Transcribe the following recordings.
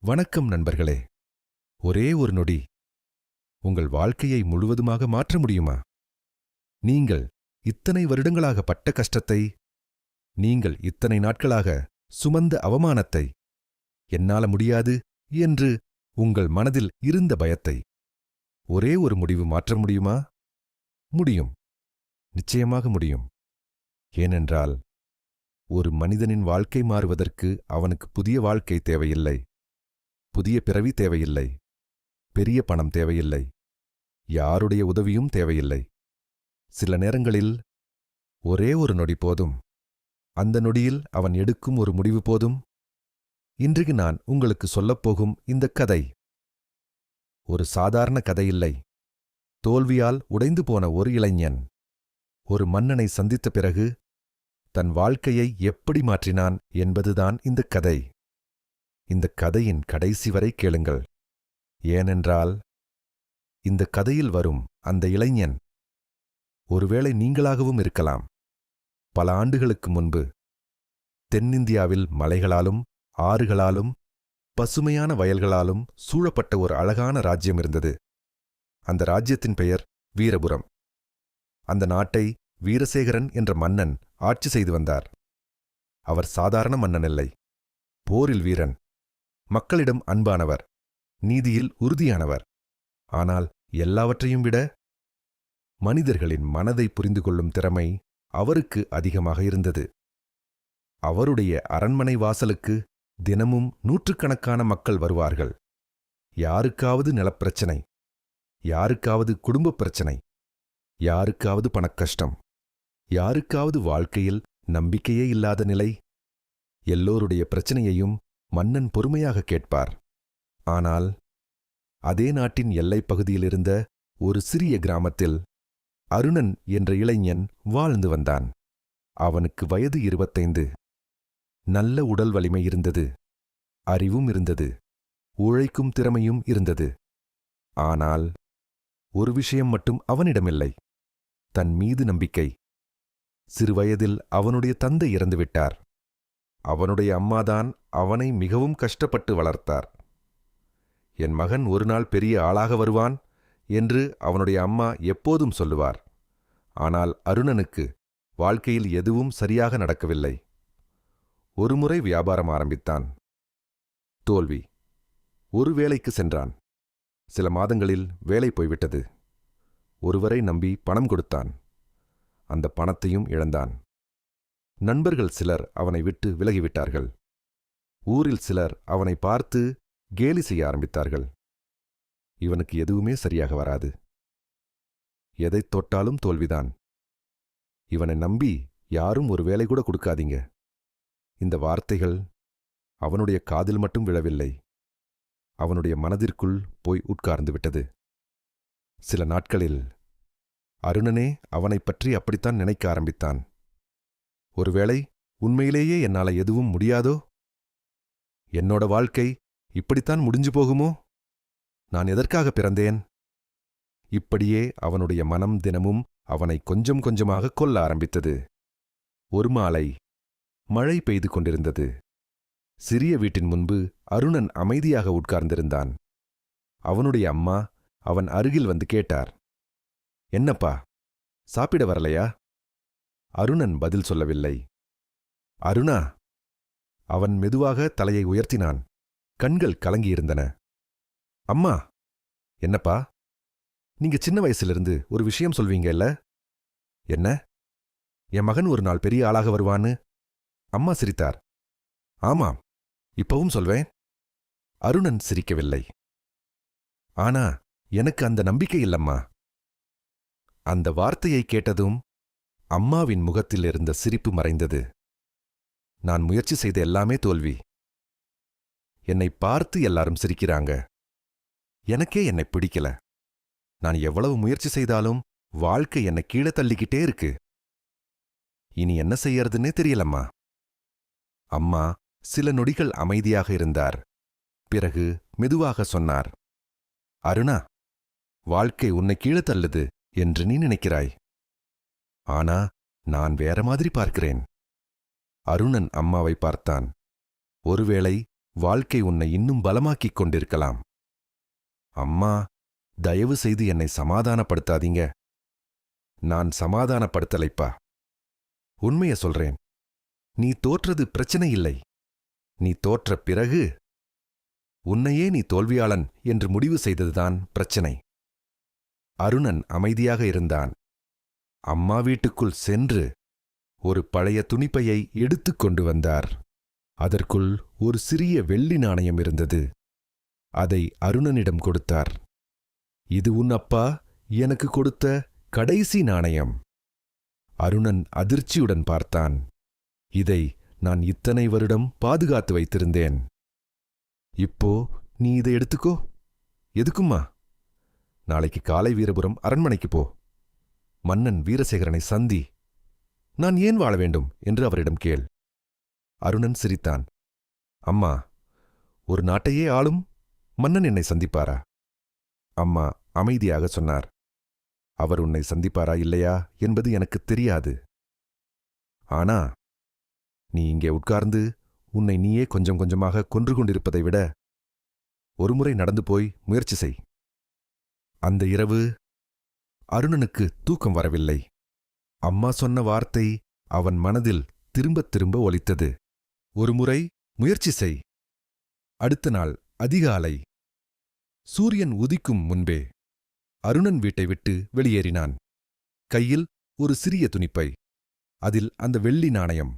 வணக்கம் நண்பர்களே. ஒரே ஒரு நொடி உங்கள் வாழ்க்கையை முழுவதுமாக மாற்ற முடியுமா? நீங்கள் இத்தனை வருடங்களாக பட்ட கஷ்டத்தை, நீங்கள் இத்தனை நாட்களாக சுமந்த அவமானத்தை, என்னால முடியாது என்று உங்கள் மனதில் இருந்த பயத்தை ஒரே ஒரு முடிவு மாற்ற முடியுமா? முடியும். நிச்சயமாக முடியும். ஏனென்றால் ஒரு மனிதனின் வாழ்க்கை மாறுவதற்கு அவனுக்கு புதிய வாழ்க்கை தேவையில்லை, புதிய பிறவி தேவையில்லை, பெரிய பணம் தேவையில்லை, யாருடைய உதவியும் தேவையில்லை. சில நேரங்களில் ஒரே ஒரு நொடி போதும். அந்த நொடியில் அவன் எடுக்கும் ஒரு முடிவு போதும். இன்றைக்கு நான் உங்களுக்கு சொல்லப்போகும் இந்த கதை ஒரு சாதாரண கதையில்லை. தோல்வியால் உடைந்து போன ஒரு இளைஞன் ஒரு மன்னனை சந்தித்த பிறகு தன் வாழ்க்கையை எப்படி மாற்றினான் என்பதுதான் இந்த கதை. இந்த கதையின் கடைசி வரை கேளுங்கள். ஏனென்றால் இந்த கதையில் வரும் அந்த இளைஞன் ஒருவேளை நீங்களாகவும் இருக்கலாம். பல ஆண்டுகளுக்கு முன்பு தென்னிந்தியாவில் மலைகளாலும் ஆறுகளாலும் பசுமையான வயல்களாலும் சூழப்பட்ட ஒரு அழகான ராஜ்யம் இருந்தது. அந்த ராஜ்யத்தின் பெயர் வீரபுரம். அந்த நாட்டை வீரசேகரன் என்ற மன்னன் ஆட்சி செய்து வந்தார். அவர் சாதாரண மன்னன் இல்லை, போரில் வீரன், மக்களிடம் அன்பானவர், நீதியில் உறுதியானவர். ஆனால் எல்லாவற்றையும் விட மனிதர்களின் மனதை புரிந்து கொள்ளும் திறமை அவருக்கு அதிகமாக இருந்தது. அவருடைய அரண்மனை வாசலுக்கு தினமும் நூற்றுக்கணக்கான மக்கள் வருவார்கள். யாருக்காவது நிலப்பிரச்சனை, யாருக்காவது குடும்பப் பிரச்சனை, யாருக்காவது பணக்கஷ்டம், யாருக்காவது வாழ்க்கையில் நம்பிக்கையே இல்லாத நிலை. எல்லோருடைய பிரச்சனையையும் மன்னன் பொறுமையாக கேட்பார். ஆனால் அதே நாட்டின் எல்லைப் பகுதியிலிருந்த ஒரு சிறிய கிராமத்தில் அருணன் என்ற இளைஞன் வாழ்ந்து வந்தான். அவனுக்கு வயது 25. நல்ல உடல் வலிமை இருந்தது, அறிவும் இருந்தது, உழைக்கும் திறமையும் இருந்தது. ஆனால் ஒரு விஷயம் மட்டும் அவனிடமில்லை, தன் மீது நம்பிக்கை. சிறுவயதில் அவனுடைய தந்தை இறந்துவிட்டார். அவனுடைய அம்மாதான் அவனை மிகவும் கஷ்டப்பட்டு வளர்த்தார். என் மகன் ஒரு நாள் பெரிய ஆளாக வருவான் என்று அவனுடைய அம்மா எப்போதும் சொல்லுவார். ஆனால் அருணனுக்கு வாழ்க்கையில் எதுவும் சரியாக நடக்கவில்லை. ஒருமுறை வியாபாரம் ஆரம்பித்தான். தோல்வி. ஒரு வேலைக்கு சென்றான். சில மாதங்களில் வேலை போய்விட்டது. ஒருவரை நம்பி பணம் கொடுத்தான். அந்த பணத்தையும் இழந்தான். நண்பர்கள் சிலர் அவனை விட்டு விலகிவிட்டார்கள். ஊரில் சிலர் அவனை பார்த்து கேலி செய்ய ஆரம்பித்தார்கள். இவனுக்கு எதுவுமே சரியாக வராது, எதைத் தொட்டாலும் தோல்விதான், இவனை நம்பி யாரும் ஒரு வேலை கூட கொடுக்காதீங்க. இந்த வார்த்தைகள் அவனுடைய காதில் மட்டும் விழவில்லை, அவனுடைய மனதிற்குள் போய் உட்கார்ந்து விட்டது. சில நாட்களில் அருணனே அவனைப் பற்றி அப்படித்தான் நினைக்க ஆரம்பித்தான். ஒருவேளை உண்மையிலேயே என்னால எதுவும் முடியாதோ? என்னோட வாழ்க்கை இப்படித்தான் முடிஞ்சு போகுமோ? நான் எதற்காக பிறந்தேன்? இப்படியே அவனுடைய மனம் தினமும் அவனை கொஞ்சம் கொஞ்சமாக கொல்ல ஆரம்பித்தது. ஒரு மாலை மழை பெய்து கொண்டிருந்தது. சிறிய வீட்டின் முன்பு அருணன் அமைதியாக உட்கார்ந்திருந்தான். அவனுடைய அம்மா அவன் அருகில் வந்து கேட்டார், என்னப்பா, சாப்பிட வரலையா? அருணன் பதில் சொல்லவில்லை. அருணா! அவன் மெதுவாக தலையை உயர்த்தினான். கண்கள் கலங்கியிருந்தன. அம்மா! என்னப்பா, நீங்க சின்ன வயசிலிருந்து ஒரு விஷயம் சொல்வீங்க இல்ல? என்ன? என் மகன் ஒரு நாள் பெரிய ஆளாக வருவான்னு? அம்மா சிரித்தார். ஆமாம், இப்பவும் சொல்வேன். அருணன் சிரிக்கவில்லை. ஆனா எனக்கு அந்த நம்பிக்கை இல்லம்மா. அந்த வார்த்தையை கேட்டதும் அம்மாவின் முகத்தில் இருந்த சிரிப்பு மறைந்தது. நான் முயற்சி செய்த எல்லாமே தோல்வி. என்னை பார்த்து எல்லாரும் சிரிக்கிறாங்க. எனக்கே என்னை பிடிக்கல. நான் எவ்வளவு முயற்சி செய்தாலும் வாழ்க்கை என்னை கீழே தள்ளிக்கிட்டே இருக்கு. இனி என்ன செய்யறதுன்னே தெரியலம்மா. அம்மா சில நொடிகள் அமைதியாக இருந்தார். பிறகு மெதுவாக சொன்னார், அருணா, வாழ்க்கை உன்னை கீழே தள்ளுது என்று நீ நினைக்கிறாய். ஆனா நான் வேற மாதிரி பார்க்கிறேன். அருணன் அம்மாவை பார்த்தான். ஒருவேளை வாழ்க்கை உன்னை இன்னும் பலமாக்கிக் கொண்டிருக்கலாம். அம்மா, தயவு செய்து என்னை சமாதானப்படுத்தாதீங்க. நான் சமாதானப்படுத்தலைப்பா. உண்மைய சொல்றேன். நீ தோற்றது பிரச்சனை இல்லை. நீ தோற்ற பிறகு உன்னையே நீ தோல்வியாளன் என்று முடிவு செய்ததுதான் பிரச்சனை. அருணன் அமைதியாக இருந்தான். அம்மா வீட்டுக்குள் சென்று ஒரு பழைய துணிப்பையை எடுத்துக் கொண்டு வந்தார். அதற்குள் ஒரு சிறிய வெள்ளி நாணயம் இருந்தது. அதை அருணனிடம் கொடுத்தார். இது உன் அப்பா எனக்கு கொடுத்த கடைசி நாணயம். அருணன் அதிர்ச்சியுடன் பார்த்தான். இதை நான் இத்தனை வருடம் பாதுகாத்து வைத்திருந்தேன். இப்போ நீ இதை எடுத்துக்கோ. எதுக்கும்மா? நாளைக்கு காலை வீரபுரம் அரண்மனைக்கு போ. மன்னன் வீரசேகரனை சந்தி. நான் ஏன் வாழ வேண்டும் என்று அவரிடம் கேள். அருணன் சிரித்தான். அம்மா, ஒரு நாட்டையே ஆளும் மன்னன் என்னை சந்திப்பாரா? அம்மா அமைதியாக சொன்னார். அவர் உன்னை சந்திப்பாரா இல்லையா என்பது எனக்குத் தெரியாது. ஆனா நீ இங்கே உட்கார்ந்து உன்னை நீயே கொஞ்சம் கொஞ்சமாக கொன்று கொண்டிருப்பதை விட ஒருமுறை நடந்து போய் முயற்சி செய். அந்த இரவு அருணனுக்கு தூக்கம் வரவில்லை. அம்மா சொன்ன வார்த்தை அவன் மனதில் திரும்பத் திரும்ப ஒலித்தது. ஒருமுறை முயற்சி செய். அடுத்த நாள் அதிகாலை சூரியன் உதிக்கும் முன்பே அருணன் வீட்டை விட்டு வெளியேறினான். கையில் ஒரு சிறிய துணிப்பை, அதில் அந்த வெள்ளி நாணயம்.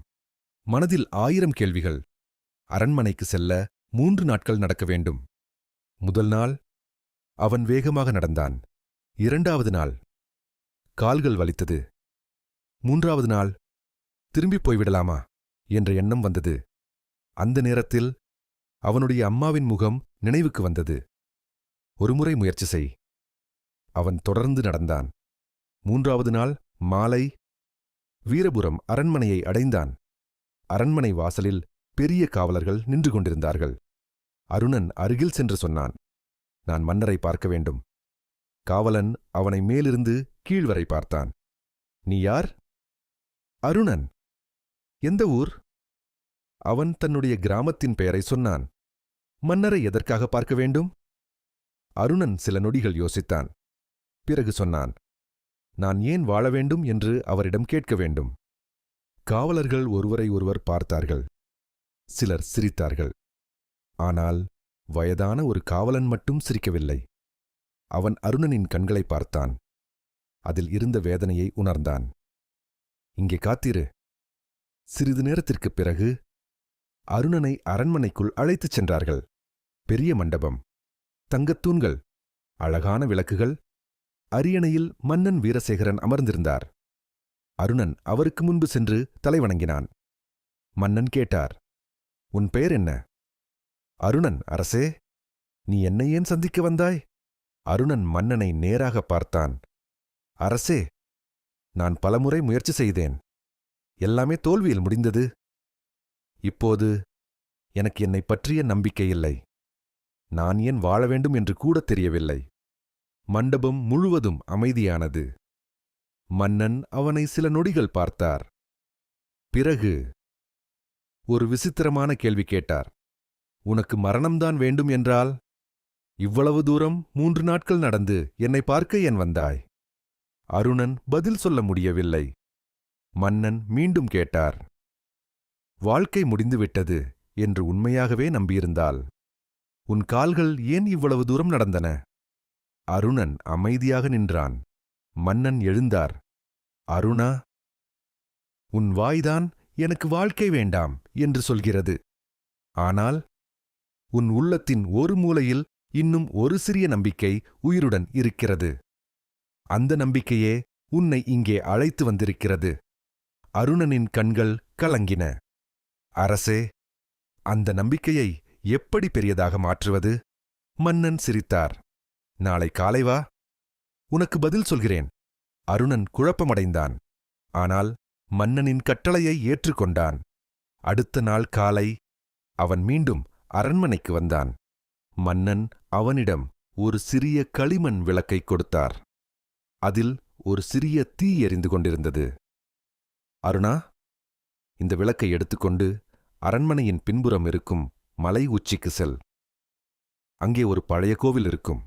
மனதில் 1000 கேள்விகள். அரண்மனைக்கு செல்ல 3 நாட்கள் நடக்க வேண்டும். முதல் நாள் அவன் வேகமாக நடந்தான். 2வது நாள் கால்கள் வலித்தது. 3வது நாள் திரும்பிப் போய்விடலாமா என்ற எண்ணம் வந்தது. அந்த நேரத்தில் அவனுடைய அம்மாவின் முகம் நினைவுக்கு வந்தது. ஒருமுறை முயற்சி செய். அவன் தொடர்ந்து நடந்தான். 3வது நாள் மாலை வீரபுரம் அரண்மனையை அடைந்தான். அரண்மனை வாசலில் பெரிய காவலர்கள் நின்று கொண்டிருந்தார்கள். அருணன் அருகில் சென்று சொன்னான், நான் மன்னரை பார்க்க வேண்டும். காவலன் அவனை மேலிருந்து கீழ்வரை பார்த்தான். நீ யார்? அருணன். எந்த ஊர்? அவன் தன்னுடைய கிராமத்தின் பெயரை சொன்னான். மன்னரை எதற்காக பார்க்க வேண்டும்? அருணன் சில நொடிகள் யோசித்தான். பிறகு சொன்னான், நான் ஏன் வாழ வேண்டும் என்று அவரிடம் கேட்க வேண்டும். காவலர்கள் ஒருவரை ஒருவர் பார்த்தார்கள். சிலர் சிரித்தார்கள். ஆனால் வயதான ஒரு காவலன் மட்டும் சிரிக்கவில்லை. அவன் அருணனின் கண்களை பார்த்தான். அதில் இருந்த வேதனையை உணர்ந்தான். இங்கே காத்திரு. சிறிது நேரத்திற்குப் பிறகு அருணனை அரண்மனைக்குள் அழைத்துச் சென்றார்கள். பெரிய மண்டபம், தங்கத்தூண்கள், அழகான விளக்குகள். அரியணையில் மன்னன் வீரசேகரன் அமர்ந்திருந்தார். அருணன் அவருக்கு முன்பு சென்று தலைவணங்கினான். மன்னன் கேட்டார், உன் பெயர் என்ன? அருணன். அரசே, நீ என்னை ஏன் சந்திக்க வந்தாய்? அருணன் மன்னனை நேராக பார்த்தான். அரசே, நான் பலமுறை முயற்சி செய்தேன். எல்லாமே தோல்வியில் முடிந்தது. இப்போது எனக்கு என்னைப் பற்றிய நம்பிக்கை இல்லை. நான் ஏன் வாழ வேண்டும் என்று கூடத் தெரியவில்லை. மண்டபம் முழுவதும் அமைதியானது. மன்னன் அவனை சில நொடிகள் பார்த்தார். பிறகு ஒரு விசித்திரமான கேள்வி கேட்டார். உனக்கு மரணம்தான் வேண்டும் என்றால் இவ்வளவு தூரம் 3 நாட்கள் நடந்து என்னை பார்க்க ஏன் வந்தாய்? அருணன் பதில் சொல்ல முடியவில்லை. மன்னன் மீண்டும் கேட்டார். வாழ்க்கை முடிந்துவிட்டது என்று உண்மையாகவே நம்பியிருந்தால் உன் கால்கள் ஏன் இவ்வளவு தூரம் நடந்தன? அருணன் அமைதியாக நின்றான். மன்னன் எழுந்தார். அருணா, உன் வாய்தான் எனக்கு வாழ்க்கை வேண்டாம் என்று சொல்கிறது. ஆனால் உன் உள்ளத்தின் ஒரு மூலையில் இன்னும் ஒரு சிறிய நம்பிக்கை உயிருடன் இருக்கிறது. அந்த நம்பிக்கையே உன்னை இங்கே அழைத்து வந்திருக்கிறது. அருணனின் கண்கள் கலங்கின. அரசே, அந்த நம்பிக்கையை எப்படி பெரியதாக மாற்றுவது? மன்னன் சிரித்தார். நாளை காலை வா, உனக்கு பதில் சொல்கிறேன். அருணன் குழப்பமடைந்தான். ஆனால் மன்னனின் கட்டளையை ஏற்றுக்கொண்டான். அடுத்த நாள் காலை அவன் மீண்டும் அரண்மனைக்கு வந்தான். மன்னன் அவனிடம் ஒரு சிறிய களிமண் விளக்கைக் கொடுத்தார். அதில் ஒரு சிறிய தீ எரிந்து கொண்டிருந்தது. அருணா, இந்த விளக்கை எடுத்துக்கொண்டு அரண்மனையின் பின்புறம் இருக்கும் மலை உச்சிக்கு செல். அங்கே ஒரு பழைய கோவில் இருக்கும்.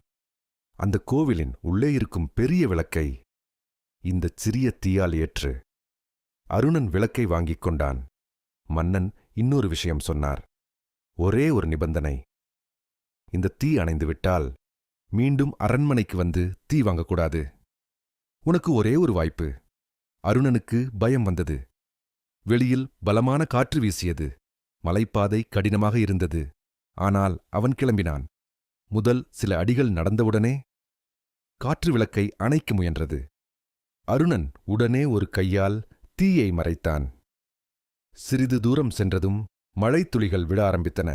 அந்த கோவிலின் உள்ளே இருக்கும் பெரிய விளக்கை இந்தச் சிறிய தீயால் ஏற்று. அருணன் விளக்கை வாங்கிக் கொண்டான். மன்னன் இன்னொரு விஷயம் சொன்னார். ஒரே ஒரு நிபந்தனை. இந்த தீ அணைந்துவிட்டால் மீண்டும் அரண்மனைக்கு வந்து தீ வாங்கக்கூடாது. உனக்கு ஒரே ஒரு வாய்ப்பு. அருணனுக்கு பயம் வந்தது. வெளியில் பலமான காற்று வீசியது. மலைப்பாதை கடினமாக இருந்தது. ஆனால் அவன் கிளம்பினான். முதல் சில அடிகள் நடந்தவுடனே காற்று விளக்கை அணைக்க முயன்றது. அருணன் உடனே ஒரு கையால் தீயை மறைத்தான். சிறிது தூரம் சென்றதும் மழைத்துளிகள் விழ ஆரம்பித்தன.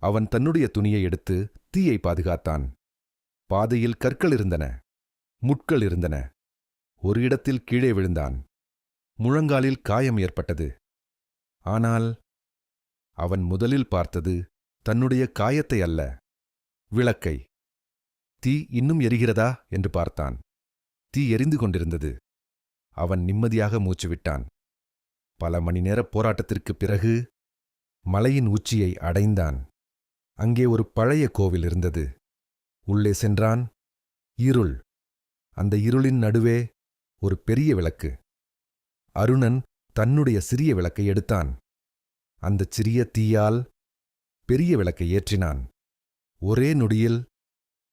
அவன் தன்னுடைய துணியை எடுத்து தீயை பாதுகாத்தான். பாதையில் கற்கள் இருந்தன, முட்கள் இருந்தன. ஒரு இடத்தில் கீழே விழுந்தான். முழங்காலில் காயம் ஏற்பட்டது. ஆனால் அவன் முதலில் பார்த்தது தன்னுடைய காயத்தை அல்ல, விளக்கை. தீ இன்னும் எரிகிறதா என்று பார்த்தான். தீ எரிந்து கொண்டிருந்தது. அவன் நிம்மதியாக மூச்சுவிட்டான். பல மணி நேர போராட்டத்திற்குப் பிறகு மலையின் உச்சியை அடைந்தான். அங்கே ஒரு பழைய கோவில் இருந்தது. உள்ளே சென்றான். இருள். அந்த இருளின் நடுவே ஒரு பெரிய விளக்கு. அருணன் தன்னுடைய சிறிய விளக்கை எடுத்தான். அந்தச் சிறிய தீயால் பெரிய விளக்கை ஏற்றினான். ஒரே நொடியில்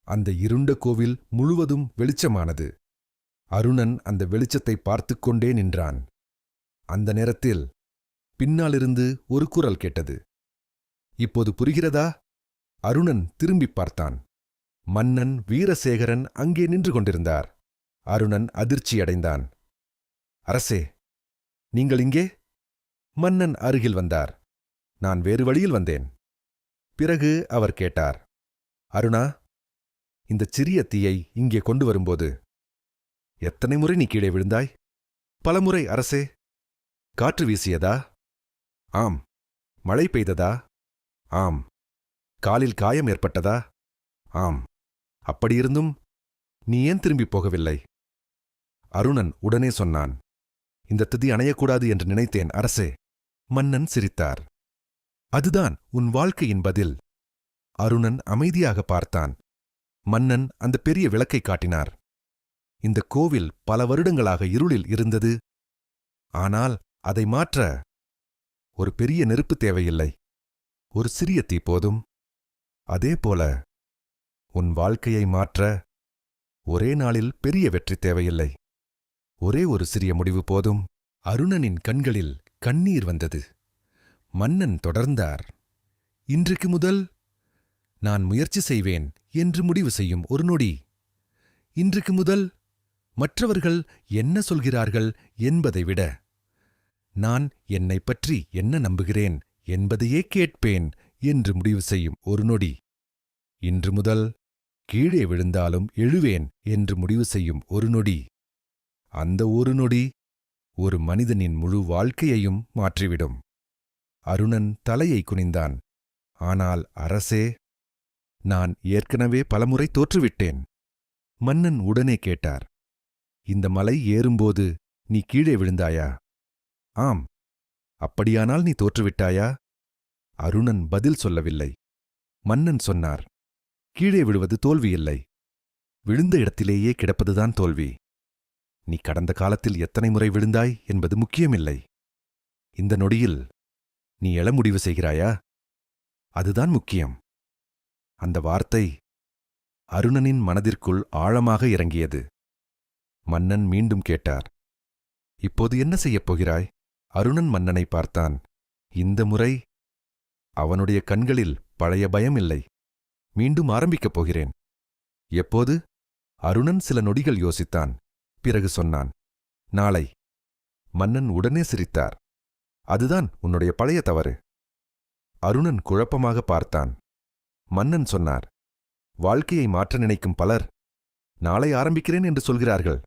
அந்த இருண்ட கோவில் முழுவதும் வெளிச்சமானது. அருணன் அந்த வெளிச்சத்தை பார்த்துக் கொண்டே நின்றான். அந்த நேரத்தில் பின்னாலிருந்து ஒரு குரல் கேட்டது. இப்போது புரிகிறதா? அருணன் திரும்பிப் பார்த்தான். மன்னன் வீரசேகரன் அங்கே நின்று கொண்டிருந்தார். அருணன் அதிர்ச்சியடைந்தான். அரசே, நீங்கள் இங்கே? மன்னன் அருகில் வந்தார். நான் வேறு வழியில் வந்தேன். பிறகு அவர் கேட்டார், அருணா, இந்தச் சிறிய தீயை இங்கே கொண்டு வரும்போது எத்தனை முறை நீ கீழே விழுந்தாய்? பலமுறை அரசே. காற்று வீசியதா? ஆம். மழை பெய்ததா? ஆம். காலில் காயம் ஏற்பட்டதா? ஆம். அப்படியிருந்தும் நீ ஏன் திரும்பிப் போகவில்லை? அருணன் உடனே சொன்னான், இந்த திதி அணையக்கூடாது என்று நினைத்தேன் அரசே. மன்னன் சிரித்தார். அதுதான் உன் வாழ்க்கையின் பதில். அருணன் அமைதியாக பார்த்தான். மன்னன் அந்த பெரிய விளக்கை காட்டினார். இந்த கோவில் பல வருடங்களாக இருளில் இருந்தது. ஆனால் அதை மாற்ற ஒரு பெரிய நெருப்பு தேவையில்லை. ஒரு சிறிய தீ போதும். அதேபோல உன் வாழ்க்கையை மாற்ற ஒரே நாளில் பெரிய வெற்றி தேவையில்லை. ஒரே ஒரு சிறிய முடிவு போதும். அருணனின் கண்களில் கண்ணீர் வந்தது. மன்னன் தொடர்ந்தார். இன்றைக்கு முதல் நான் முயற்சி செய்வேன் என்று முடிவு செய்யும் ஒரு நொடி. இன்றைக்கு முதல் மற்றவர்கள் என்ன சொல்கிறார்கள் என்பதை விட நான் என்னைப் பற்றி என்ன நம்புகிறேன் என்பதையே கேட்பேன் என்று முடிவு செய்யும் ஒரு நொடி. இன்று முதல் கீழே விழுந்தாலும் எழுவேன் என்று முடிவு செய்யும் ஒரு நொடி. அந்த ஒரு நொடி ஒரு மனிதனின் முழு வாழ்க்கையையும் மாற்றிவிடும். அருணன் தலையை குனிந்தான். ஆனால் அரசே, நான் ஏற்கனவே பலமுறை தோற்றுவிட்டேன். மன்னன் உடனே கேட்டார், இந்த மலை ஏறும்போது நீ கீழே விழுந்தாயா? ஆம். அப்படியானால் நீ தோற்றுவிட்டாயா? அருணன் பதில் சொல்லவில்லை. மன்னன் சொன்னார், கீழே விழுவது தோல்வியில்லை. விழுந்த இடத்திலேயே கிடப்பதுதான் தோல்வி. நீ கடந்த காலத்தில் எத்தனை முறை விழுந்தாய் என்பது முக்கியமில்லை. இந்த நொடியில் நீ எழ முடிவு செய்கிறாயா? அதுதான் முக்கியம். அந்த வார்த்தை அருணனின் மனதிற்குள் ஆழமாக இறங்கியது. மன்னன் மீண்டும் கேட்டார், இப்போது என்ன செய்யப் போகிறாய்? அருணன் மன்னனை பார்த்தான். இந்த முறை அவனுடைய கண்களில் பழைய பயம் இல்லை. மீண்டும் ஆரம்பிக்கப் போகிறேன். எப்போது? அருணன் சில நொடிகள் யோசித்தான். பிறகு சொன்னான், நாளை. மன்னன் உடனே சிரித்தார். அதுதான் உன்னுடைய பழைய தவறு. அருணன் குழப்பமாக பார்த்தான். மன்னன் சொன்னார், வாழ்க்கையை மாற்ற நினைக்கும் பலர் நாளை ஆரம்பிக்கிறேன் என்று சொல்கிறார்கள்.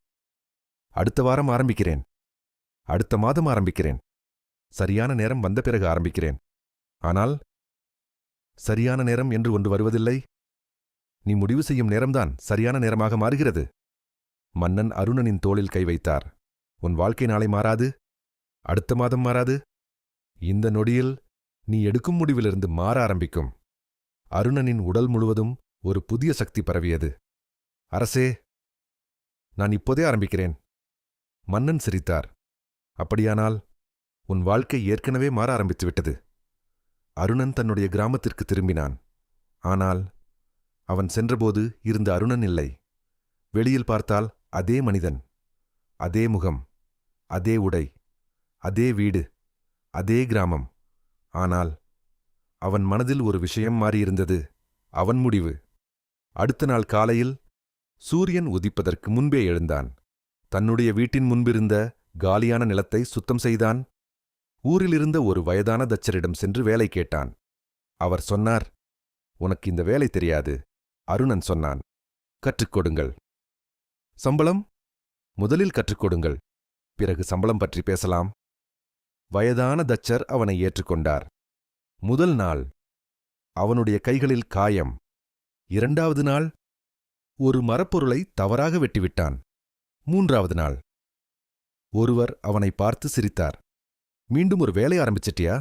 அடுத்த வாரம் ஆரம்பிக்கிறேன். அடுத்த மாதம் ஆரம்பிக்கிறேன். சரியான நேரம் வந்த பிறகு ஆரம்பிக்கிறேன். ஆனால் சரியான நேரம் என்று ஒன்று வருவதில்லை. நீ முடிவு செய்யும் நேரம்தான் சரியான நேரமாக மாறுகிறது. மன்னன் அருணனின் தோளில் கை வைத்தார். உன் வாழ்க்கை நாளை மாறாது. அடுத்த மாதம் மாறாது. இந்த நொடியில் நீ எடுக்கும் முடிவிலிருந்து மாற ஆரம்பிக்கும். அருணனின் உடல் முழுவதும் ஒரு புதிய சக்தி பரவியது. அரசே, நான் இப்போதே ஆரம்பிக்கிறேன். மன்னன் சிரித்தார். அப்படியானால் உன் வாழ்க்கை ஏற்கனவே மாற ஆரம்பித்துவிட்டது. அருணன் தன்னுடைய கிராமத்திற்கு திரும்பினான். ஆனால் அவன் சென்றபோது இருந்த அருணன் இல்லை. வெளியில் பார்த்தால் அதே மனிதன், அதே முகம், அதே உடை, அதே வீடு, அதே கிராமம். ஆனால் அவன் மனதில் ஒரு விஷயம் மாறியிருந்தது. அவன் முடிவு. அடுத்த நாள் காலையில் சூரியன் உதிப்பதற்கு முன்பே எழுந்தான். தன்னுடைய வீட்டின் முன்பிருந்த காலியான நிலத்தை சுத்தம் செய்தான். ஊரிலிருந்த ஒரு வயதான தச்சரிடம் சென்று வேலை கேட்டான். அவர் சொன்னார், உனக்கு இந்த வேலை தெரியாது. அருணன் சொன்னான், கற்றுக்கொடுங்கள். சம்பளம்? முதலில் கற்றுக்கொடுங்கள், பிறகு சம்பளம் பற்றி பேசலாம். வயதான தச்சர் அவனை ஏற்றுக்கொண்டார். முதல் நாள் அவனுடைய கைகளில் காயம். இரண்டாவது நாள் ஒரு மரப்பொருளை தவறாக வெட்டிவிட்டான். மூன்றாவது நாள் ஒருவர் அவனை பார்த்து சிரித்தார். மீண்டும் ஒரு வேலை ஆரம்பிச்சிட்டியா?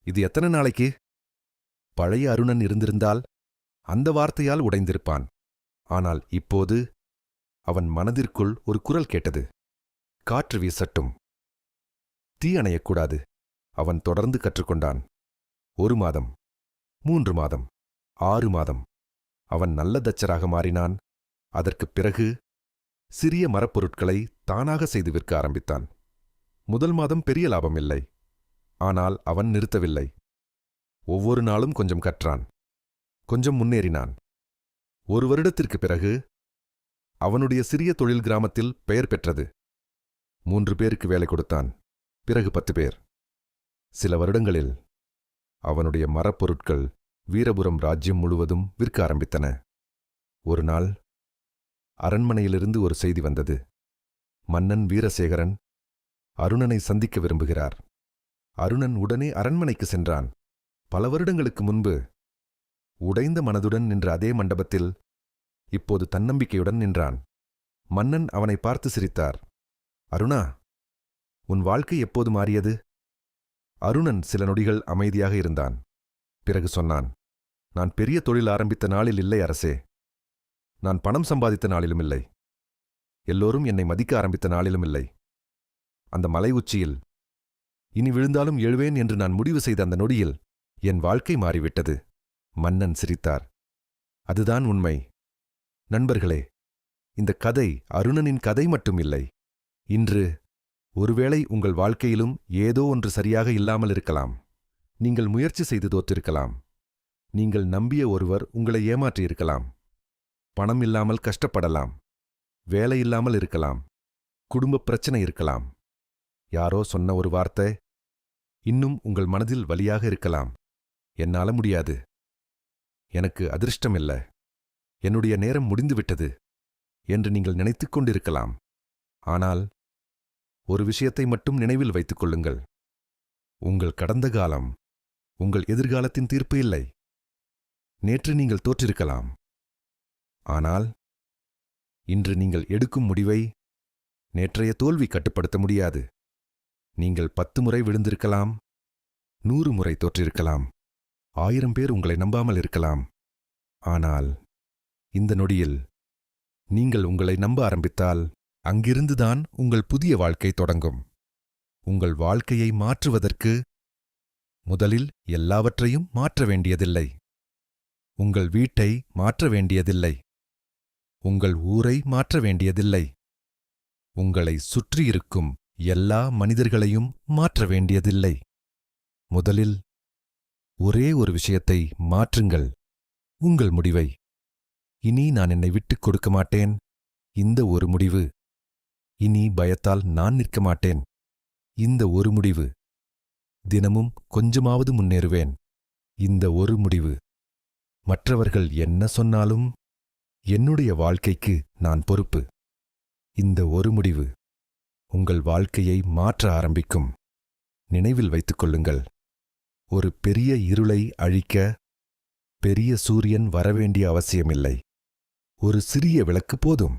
இது எத்தனை நாளைக்கு? பழைய அருணன் இருந்திருந்தால் அந்த வார்த்தையால் உடைந்திருப்பான். ஆனால் இப்போது அவன் மனதிற்குள் ஒரு குரல் கேட்டது. காற்று வீசட்டும், தீ அணையக்கூடாது. அவன் தொடர்ந்து கற்றுக்கொண்டான். 1 மாதம், 3 மாதம், 6 மாதம். அவன் நல்ல தச்சராக மாறினான். அதற்குப் பிறகு சிறிய மரப்பொருட்களை தானாக செய்து விற்க ஆரம்பித்தான். முதல் மாதம் பெரிய லாபம் இல்லை. ஆனால் அவன் நிறுத்தவில்லை. ஒவ்வொரு நாளும் கொஞ்சம் கற்றான், கொஞ்சம் முன்னேறினான். 1 வருடத்திற்குப் பிறகு அவனுடைய சிறிய தொழில் கிராமத்தில் பெயர் பெற்றது. 3 பேருக்கு வேலை கொடுத்தான். பிறகு 10 பேர். சில வருடங்களில் அவனுடைய மரப்பொருட்கள் வீரபுரம் ராஜ்யம் முழுவதும் விற்க ஆரம்பித்தன. ஒரு நாள் அரண்மனையிலிருந்து ஒரு செய்தி வந்தது. மன்னன் வீரசேகரன் அருணனை சந்திக்க விரும்புகிறார். அருணன் உடனே அரண்மனைக்கு சென்றான். பல வருடங்களுக்கு முன்பு உடைந்த மனதுடன் நின்ற அதே மண்டபத்தில் இப்போது தன்னம்பிக்கையுடன் நின்றான். மன்னன் அவனை பார்த்து சிரித்தார். அருணா, உன் வாழ்க்கை எப்போது மாறியது? அருணன் சில நொடிகள் அமைதியாக இருந்தான். பிறகு சொன்னான், நான் பெரிய தொழில் ஆரம்பித்த நாளில் இல்லை அரசே. நான் பணம் சம்பாதித்த நாளிலும் இல்லை. எல்லோரும் என்னை மதிக்க ஆரம்பித்த நாளிலும் இல்லை. அந்த மலை உச்சியில் இனி விழுந்தாலும் எழுவேன் என்று நான் முடிவு செய்த அந்த நொடியில் என் வாழ்க்கை மாறிவிட்டது. மன்னன் சிரித்தார். அதுதான் உண்மை. நண்பர்களே, இந்த கதை அருணனின் கதை மட்டும் இல்லை. இன்று ஒருவேளை உங்கள் வாழ்க்கையிலும் ஏதோ ஒன்று சரியாக இல்லாமல் இருக்கலாம். நீங்கள் முயற்சி செய்து தோற்றிருக்கலாம். நீங்கள் நம்பிய ஒருவர் உங்களை ஏமாற்றியிருக்கலாம். பணம் இல்லாமல் கஷ்டப்படலாம். வேலை இல்லாமல் இருக்கலாம். குடும்பப் பிரச்சனை இருக்கலாம். யாரோ சொன்ன ஒரு வார்த்தை இன்னும் உங்கள் மனதில் வலியாக இருக்கலாம். என்னால முடியாது, எனக்கு அதிர்ஷ்டமில்ல, என்னுடைய நேரம் முடிந்துவிட்டது என்று நீங்கள் நினைத்துக் கொண்டிருக்கலாம். ஆனால் ஒரு விஷயத்தை மட்டும் நினைவில் வைத்துக் கொள்ளுங்கள். உங்கள் கடந்த காலம் உங்கள் எதிர்காலத்தின் தீர்ப்பு இல்லை. நேற்று நீங்கள் தோற்றிருக்கலாம். ஆனால் இன்று நீங்கள் எடுக்கும் முடிவை நேற்றைய தோல்வி கட்டுப்படுத்த முடியாது. நீங்கள் 10 முறை விழுந்திருக்கலாம், 100 முறை தோற்றிருக்கலாம், 1000 பேர் உங்களை நம்பாமல் இருக்கலாம். ஆனால் இந்த நொடியில் நீங்கள் உங்களை நம்ப ஆரம்பித்தால் அங்கிருந்துதான் உங்கள் புதிய வாழ்க்கை தொடங்கும். உங்கள் வாழ்க்கையை மாற்றுவதற்கு முதலில் எல்லாவற்றையும் மாற்ற வேண்டியதில்லை. உங்கள் வீட்டை மாற்ற வேண்டியதில்லை. உங்கள் ஊரை மாற்ற வேண்டியதில்லை. உங்களை சுற்றியிருக்கும் எல்லா மனிதர்களையும் மாற்ற வேண்டியதில்லை. முதலில் ஒரே ஒரு விஷயத்தை மாற்றுங்கள், உங்கள் முடிவை. இனி நான் என்னை விட்டுக் கொடுக்க மாட்டேன். இந்த ஒரு முடிவு. இனி பயத்தால் நான் நிற்க மாட்டேன். இந்த ஒரு முடிவு. தினமும் கொஞ்சமாவது முன்னேறுவேன். இந்த ஒரு முடிவு. மற்றவர்கள் என்ன சொன்னாலும் என்னுடைய வாழ்க்கைக்கு நான் பொறுப்பு. இந்த ஒரு முடிவு உங்கள் வாழ்க்கையை மாற்ற ஆரம்பிக்கும். நினைவில் வைத்துக் கொள்ளுங்கள், ஒரு பெரிய இருளை அழிக்க பெரிய சூரியன் வரவேண்டிய அவசியமில்லை. ஒரு சிறிய விளக்கு போதும்.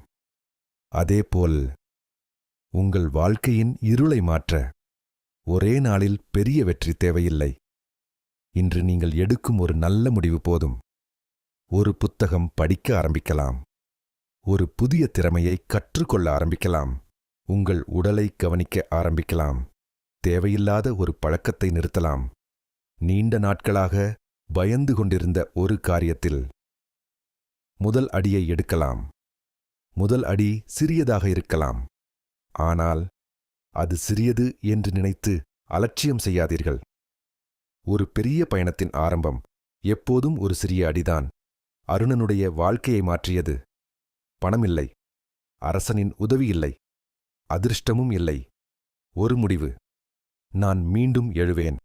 அதேபோல் உங்கள் வாழ்க்கையின் இருளை மாற்ற ஒரே நாளில் பெரிய வெற்றி தேவையில்லை. இன்று நீங்கள் எடுக்கும் ஒரு நல்ல முடிவு போதும். ஒரு புத்தகம் படிக்க ஆரம்பிக்கலாம். ஒரு புதிய திறமையை கற்றுக்கொள்ள ஆரம்பிக்கலாம். உங்கள் உடலை கவனிக்க ஆரம்பிக்கலாம். தேவையில்லாத ஒரு பழக்கத்தை நிறுத்தலாம். நீண்ட நாட்களாக பயந்து கொண்டிருந்த ஒரு காரியத்தில் முதல் அடியை எடுக்கலாம். முதல் அடி சிறியதாக இருக்கலாம். ஆனால் அது சிறியது என்று நினைத்து அலட்சியம் செய்யாதீர்கள். ஒரு பெரிய பயணத்தின் ஆரம்பம் எப்போதும் ஒரு சிறிய அடிதான். அருணனுடைய வாழ்க்கையை மாற்றியது. பணமில்லை, அரசனின் உதவி இல்லை, அதிர்ஷ்டமும் இல்லை. ஒரு முடிவு. நான் மீண்டும் எழுவேன்.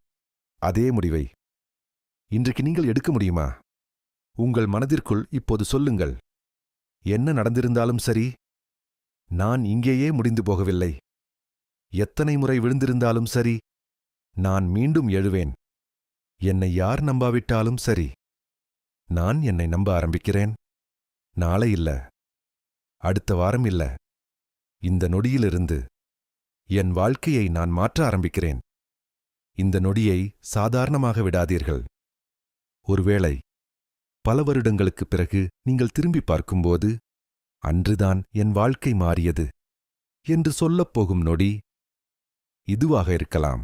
அதே முடிவை இன்றைக்கு நீங்கள் எடுக்க முடியுமா? உங்கள் மனதிற்குள் இப்போது சொல்லுங்கள். என்ன நடந்திருந்தாலும் சரி, நான் இங்கேயே முடிந்து போகவில்லை. எத்தனை முறை விழுந்திருந்தாலும் சரி, நான் மீண்டும் எழுவேன். என்னை யார் நம்பாவிட்டாலும் சரி, நான் என்னை நம்ப ஆரம்பிக்கிறேன். நாளை இல்ல, அடுத்த வாரம் இல்ல, இந்த நொடியிலிருந்து என் வாழ்க்கையை நான் மாற்ற ஆரம்பிக்கிறேன். இந்த நொடியை சாதாரணமாக விடாதீர்கள். ஒருவேளை பல வருடங்களுக்குப் பிறகு நீங்கள் திரும்பி பார்க்கும்போது, அன்றுதான் என் வாழ்க்கை மாறியது என்று சொல்லப் போகும் நொடி இதுவாக இருக்கலாம்.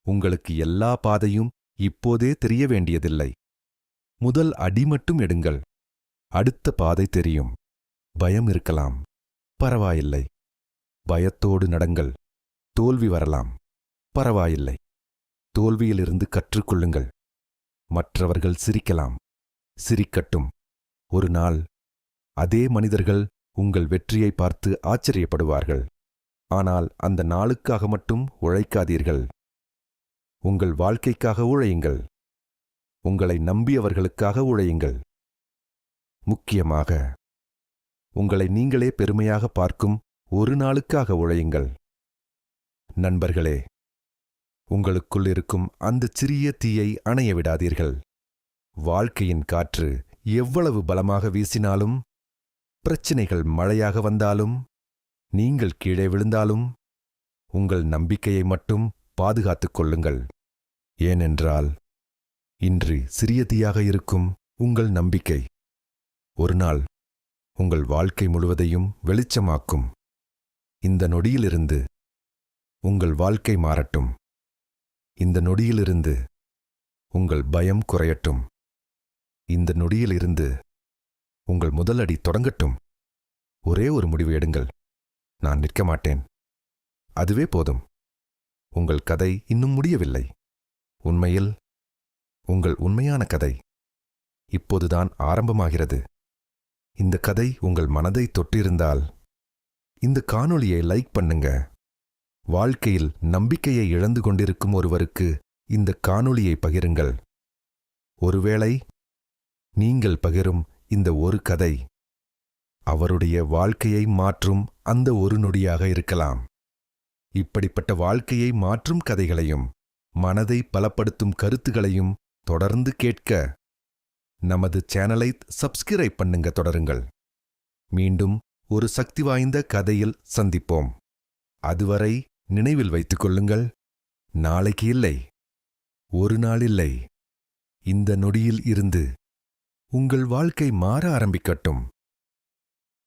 உங்களுக்கு எல்லா பாதையும் இப்போதே தெரிய வேண்டியதில்லை. முதல் அடி மட்டும் எடுங்கள். அடுத்த பாதை தெரியும். பயம் இருக்கலாம், பரவாயில்லை. பயத்தோடு நடங்கள். தோல்வி வரலாம், பரவாயில்லை. தோல்வியிலிருந்து கற்றுக்கொள்ளுங்கள். மற்றவர்கள் சிரிக்கலாம், சிரிக்கட்டும். ஒரு நாள் அதே மனிதர்கள் உங்கள் வெற்றியை பார்த்து ஆச்சரியப்படுவார்கள். ஆனால் அந்த நாளுக்காக மட்டும் உழைக்காதீர்கள். உங்கள் வாழ்க்கைக்காக உழையுங்கள். உங்களை நம்பியவர்களுக்காக உழையுங்கள். முக்கியமாக உங்களை நீங்களே பெருமையாக பார்க்கும் ஒரு நாளுக்காக உழையுங்கள். நண்பர்களே, உங்களுக்குள் இருக்கும் அந்தச் சிறிய தீயை அணைய விடாதீர்கள். வாழ்க்கையின் காற்று எவ்வளவு பலமாக வீசினாலும், பிரச்சினைகள் மழையாக வந்தாலும், நீங்கள் கீழே விழுந்தாலும், உங்கள் நம்பிக்கையை மட்டும் பாதுகாத்துக் கொள்ளுங்கள். ஏனென்றால் இன்று சிறிய தீயாக இருக்கும் உங்கள் நம்பிக்கை ஒரு நாள் உங்கள் வாழ்க்கை முழுவதையும் வெளிச்சமாக்கும். இந்த நொடியிலிருந்து உங்கள் வாழ்க்கை மாறட்டும். இந்த நொடியிலிருந்து உங்கள் பயம் குறையட்டும். இந்த நொடியிலிருந்து உங்கள் முதல் அடி தொடங்கட்டும். ஒரே ஒரு முடிவு எடுங்கள். நான் நிற்க மாட்டேன். அதுவே போதும். உங்கள் கதை இன்னும் முடியவில்லை. உண்மையில் உங்கள் உண்மையான கதை இப்போதுதான் ஆரம்பமாகிறது. இந்த கதை உங்கள் மனதை தொட்டிருந்தால் இந்த காணொளியை லைக் பண்ணுங்க. வாழ்க்கையில் நம்பிக்கையை இழந்து கொண்டிருக்கும் ஒருவருக்கு இந்த காணொளியை பகிருங்கள். ஒருவேளை நீங்கள் பகிரும் இந்த ஒரு கதை அவருடைய வாழ்க்கையை மாற்றும் அந்த ஒரு நொடியாக இருக்கலாம். இப்படிப்பட்ட வாழ்க்கையை மாற்றும் கதைகளையும் மனதை பலப்படுத்தும் கருத்துகளையும் தொடர்ந்து கேட்க நமது சேனலை சப்ஸ்கிரைப் பண்ணுங்க. தொடருங்கள். மீண்டும் ஒரு சக்தி வாய்ந்த கதையில் சந்திப்போம். அதுவரை நினைவில் வைத்துக் கொள்ளுங்கள், நாளைக்கு இல்லை, ஒரு நாள் இல்லை, இந்த நொடியில் இருந்து உங்கள் வாழ்க்கை மாற ஆரம்பிக்கட்டும்.